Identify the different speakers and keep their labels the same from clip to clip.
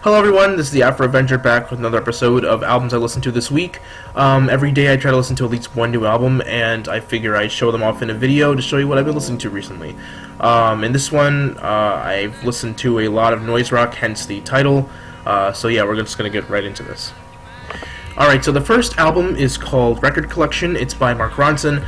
Speaker 1: Hello everyone, this is the Afro Avenger back with another episode of albums I listened to this week. Every day I try to listen to at least one new album, and I figure I'd show them off in a video to show you what I've been listening to recently. In this one, I've listened to a lot of noise rock, hence the title. So yeah, we're just going to get right into this. Alright, so the first album is called Record Collection. It's by Mark Ronson.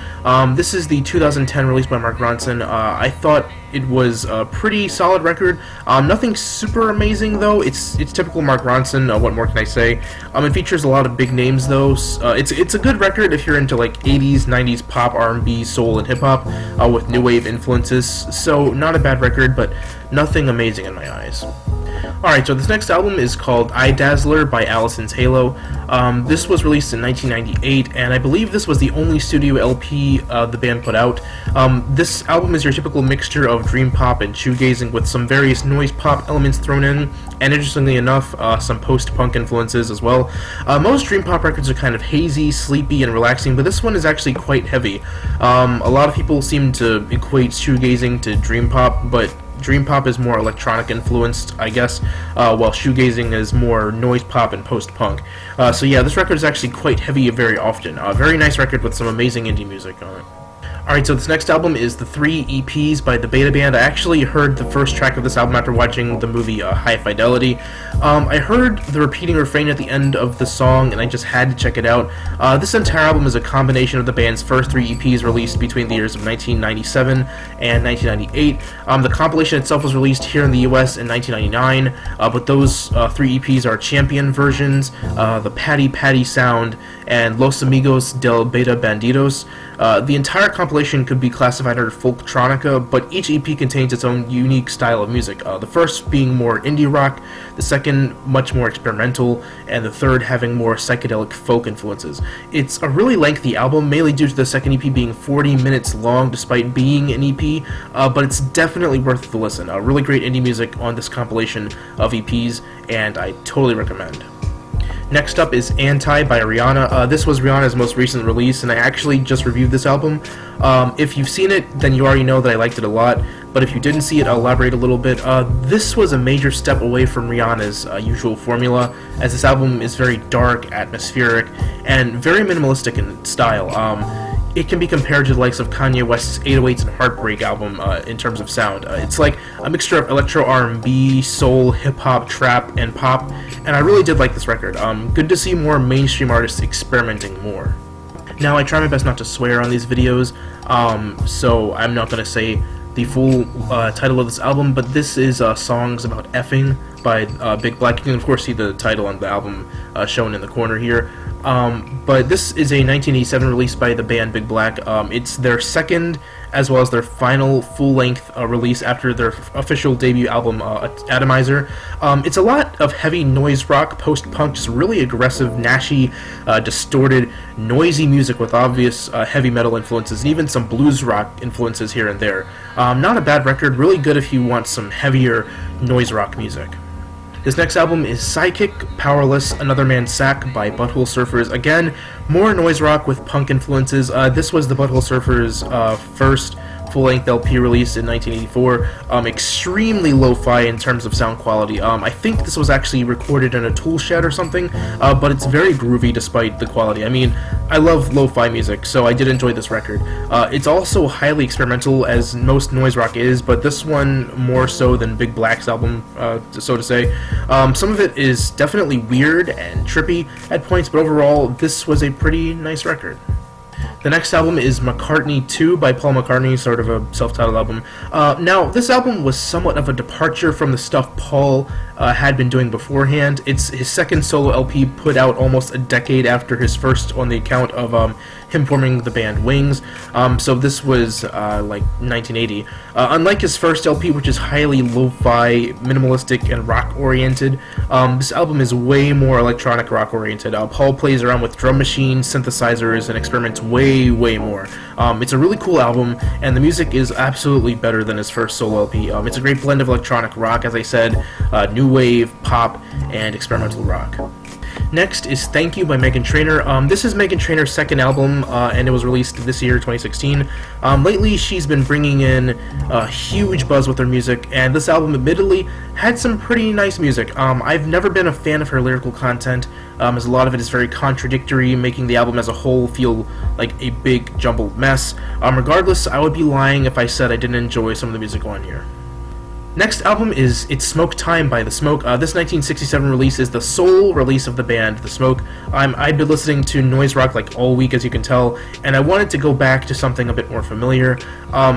Speaker 1: This is the 2010 release by Mark Ronson. I thought it was a pretty solid record. Nothing super amazing though. It's typical Mark Ronson. What more can I say? It features a lot of big names though. It's a good record if you're into like 80s, 90s pop, R&B, soul, and hip hop with new wave influences. So not a bad record, but nothing amazing in my eyes. Alright, so this next album is called Dazzler by Allison's Halo. This was released in 1998, and I believe this was the only studio LP the band put out. This album is your typical mixture of dream pop and shoegazing with some various noise pop elements thrown in, and interestingly enough, some post-punk influences as well. Most dream pop records are kind of hazy, sleepy, and relaxing, but this one is actually quite heavy. A lot of people seem to equate shoegazing to dream pop, but dream pop is more electronic influenced, I guess, while shoegazing is more noise pop and post-punk. So yeah, this record is actually quite heavy very often. Very nice record with some amazing indie music on it. Alright, so this next album is the 3 EPs by the Beta Band. I actually heard the first track of this album after watching the movie High Fidelity. I heard the repeating refrain at the end of the song, and I just had to check it out. This entire album is a combination of the band's first 3 EPs released between the years of 1997 and 1998. The compilation itself was released here in the US in 1999, but those 3 EPs are Champion versions, the Patty Patty Sound, and Los Amigos del Beta Bandidos. The entire compilation could be classified under folktronica, but each EP contains its own unique style of music. The first being more indie rock, the second much more experimental, and the third having more psychedelic folk influences. It's a really lengthy album, mainly due to the second EP being 40 minutes long despite being an EP, but it's definitely worth the listen. Really great indie music on this compilation of EPs, and I totally recommend. Next up is Anti by Rihanna. This was Rihanna's most recent release, and I actually just reviewed this album. If you've seen it, then you already know that I liked it a lot, but if you didn't see it, I'll elaborate a little bit. This was a major step away from Rihanna's usual formula, as this album is very dark, atmospheric, and very minimalistic in style. It can be compared to the likes of Kanye West's 808s and Heartbreak album in terms of sound. It's like a mixture of electro R&B, soul, hip-hop, trap, and pop, and I really did like this record. Good to see more mainstream artists experimenting more. Now, I try my best not to swear on these videos, so I'm not going to say the full title of this album, but this is Songs About Effing by Big Black. You can of course see the title on the album shown in the corner here. But this is a 1987 release by the band Big Black. It's their second as well as their final full-length release after their official debut album, Atomizer. It's a lot of heavy noise rock, post-punk, just really aggressive, gnashy, distorted, noisy music with obvious heavy metal influences, and even some blues rock influences here and there. Not a bad record, really good if you want some heavier noise rock music. This next album is Psychic, Powerless, Another Man's Sack by Butthole Surfers. Again, more noise rock with punk influences. This was the Butthole Surfers' first full-length LP released in 1984. Extremely lo-fi in terms of sound quality. I think this was actually recorded in a tool shed or something, but it's very groovy despite the quality. I mean, I love lo-fi music, so I did enjoy this record. It's also highly experimental, as most noise rock is, but this one more so than Big Black's album, so to say. Some of it is definitely weird and trippy at points, but overall, this was a pretty nice record. The next album is McCartney II by Paul McCartney, sort of a self-titled album. Now, this album was somewhat of a departure from the stuff Paul had been doing beforehand. It's his second solo LP put out almost a decade after his first on the account of him forming the band Wings. So this was like 1980. Unlike his first LP, which is highly lo-fi, minimalistic, and rock-oriented, this album is way more electronic rock-oriented. Paul plays around with drum machines, synthesizers, and experiments way more. It's a really cool album, and the music is absolutely better than his first solo LP. It's a great blend of electronic rock, as I said, new wave, pop, and experimental rock. Next is Thank You by Meghan Trainor. This is Meghan Trainor's second album, and it was released this year, 2016. Lately, she's been bringing in a huge buzz with her music, and this album admittedly had some pretty nice music. I've never been a fan of her lyrical content, as a lot of it is very contradictory, making the album as a whole feel like a big jumbled mess. Regardless, I would be lying if I said I didn't enjoy some of the music on here. Next album is It's Smoke Time by The Smoke. This 1967 release is the sole release of the band, The Smoke. I've been listening to noise rock like all week, as you can tell, and I wanted to go back to something a bit more familiar.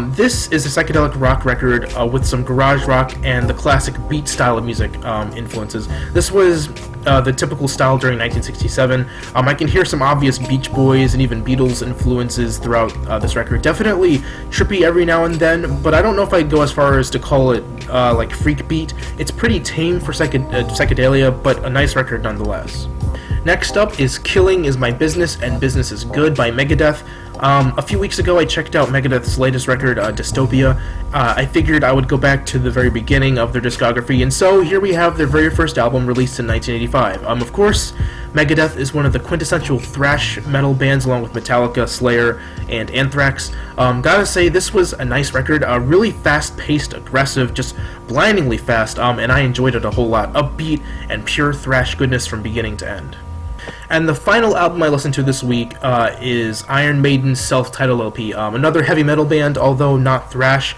Speaker 1: This is a psychedelic rock record with some garage rock and the classic beat style of music influences. This was the typical style during 1967. I can hear some obvious Beach Boys and even Beatles influences throughout this record. Definitely trippy every now and then, but I don't know if I'd go as far as to call it like freak beat. It's pretty tame for psychedelia, but a nice record nonetheless. Next up is Killing Is My Business and Business Is Good by Megadeth. A few weeks ago I checked out Megadeth's latest record, Dystopia. I figured I would go back to the very beginning of their discography, and so here we have their very first album released in 1985. Of course, Megadeth is one of the quintessential thrash metal bands along with Metallica, Slayer, and Anthrax. Gotta say, this was a nice record, really fast-paced, aggressive, just blindingly fast, and I enjoyed it a whole lot. Upbeat and pure thrash goodness from beginning to end. And the final album I listened to this week is Iron Maiden's self-titled LP, another heavy metal band, although not thrash.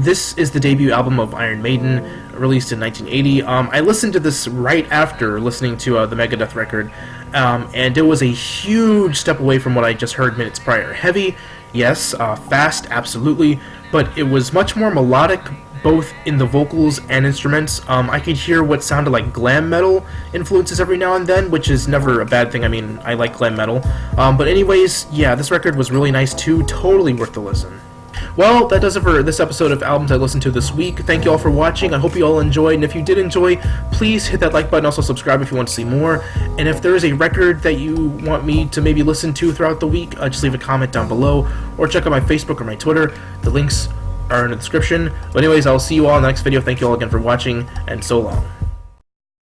Speaker 1: This is the debut album of Iron Maiden, released in 1980. I listened to this right after listening to the Megadeth record, and it was a huge step away from what I just heard minutes prior. Heavy, yes, fast, absolutely, but it was much more melodic, both in the vocals and instruments. I could hear what sounded like glam metal influences every now and then, which is never a bad thing. I mean, I like glam metal. But anyways, yeah, this record was really nice too, totally worth the listen. Well, that does it for this episode of Albums I Listened to This Week. Thank you all for watching. I hope you all enjoyed, and if you did enjoy, please hit that like button, also subscribe if you want to see more. And if there is a record that you want me to maybe listen to throughout the week, just leave a comment down below, or check out my Facebook or my Twitter. The links are in the description. But anyways, I'll see you all in the next video. Thank you all again for watching, and so long.